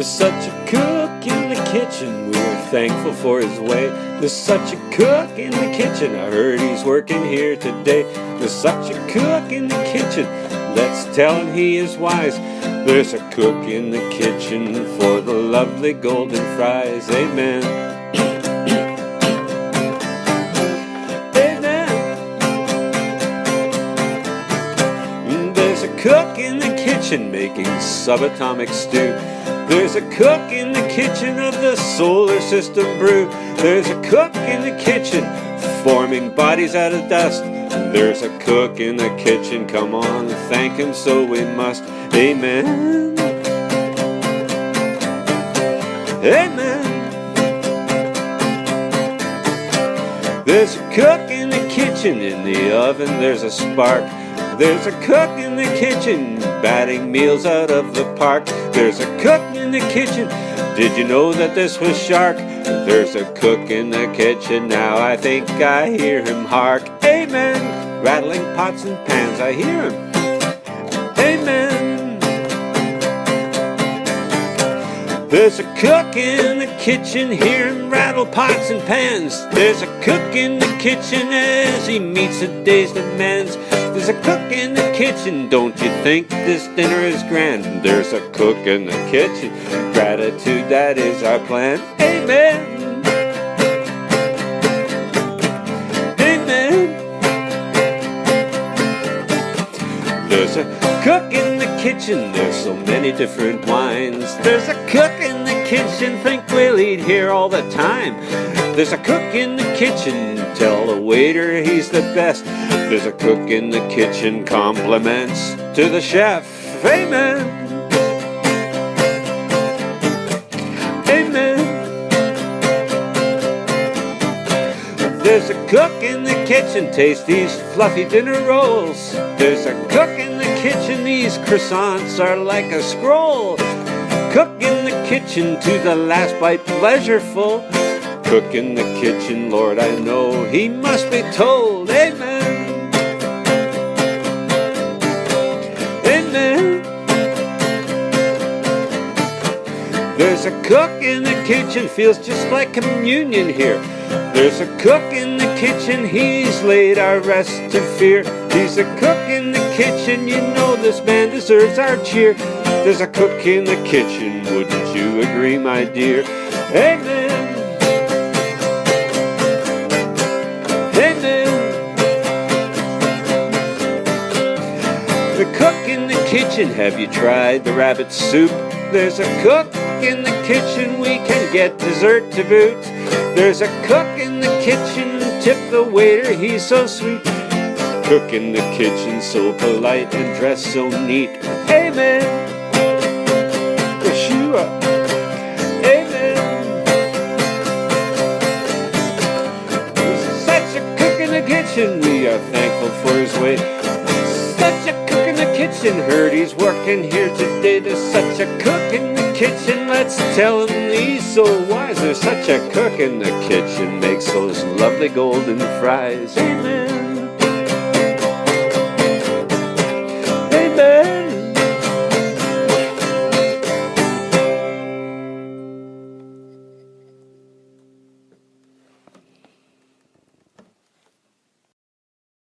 There's such a cook in the kitchen, we're thankful for his way. There's such a cook in the kitchen, I heard he's working here today. There's such a cook in the kitchen, let's tell him he is wise. There's a cook in the kitchen for the lovely golden fries. Amen. Amen. There's a cook in the kitchen making subatomic stew. There's a cook in the kitchen of the solar system brew. There's a cook in the kitchen forming bodies out of dust. There's a cook in the kitchen, come on, thank him so we must. Amen. Amen. There's a cook in the kitchen, in the oven there's a spark. There's a cook in the kitchen, batting meals out of the park. There's a cook in the kitchen, did you know that this was shark? There's a cook in the kitchen, now I think I hear him hark. Amen. Rattling pots and pans, I hear him. Amen. There's a cook in the kitchen, hear him rattle pots and pans. There's a cook in the kitchen as he meets the day's demands. There's a cook in the kitchen, don't you think this dinner is grand? There's a cook in the kitchen, gratitude, that is our plan. Amen. Amen. There's a cook in the kitchen, there's so many different wines. There's a cook in the kitchen, think we'll eat here all the time. There's a cook in the kitchen, tell the waiter he's the best. There's a cook in the kitchen, compliments to the chef. Amen. Amen. There's a cook in the kitchen, taste these fluffy dinner rolls. There's a cook in the kitchen, these croissants are like a scroll. Cook in the kitchen, to the last bite pleasureful. Cook in the kitchen, Lord, I know he must be told. Amen. Amen. There's a cook in the kitchen, feels just like communion here. There's a cook in the kitchen, he's laid our rest to fear. He's a cook in the kitchen, you know this man deserves our cheer. There's a cook in the kitchen, wouldn't you agree, my dear? Amen. Amen. The cook in the kitchen, have you tried the rabbit soup? There's a cook in the kitchen, we can get dessert to boot. There's a cook in the kitchen, tip the waiter, he's so sweet. Cook in the kitchen, so polite and dressed so neat. Amen. Yeshua. Amen. There's such a cook in the kitchen, we are thankful for his way. Such a cook in the kitchen, heard he's working here today. There's such a cook in the kitchen, let's tell him he's so wise. There's such a cook in the kitchen, makes those lovely golden fries. Amen.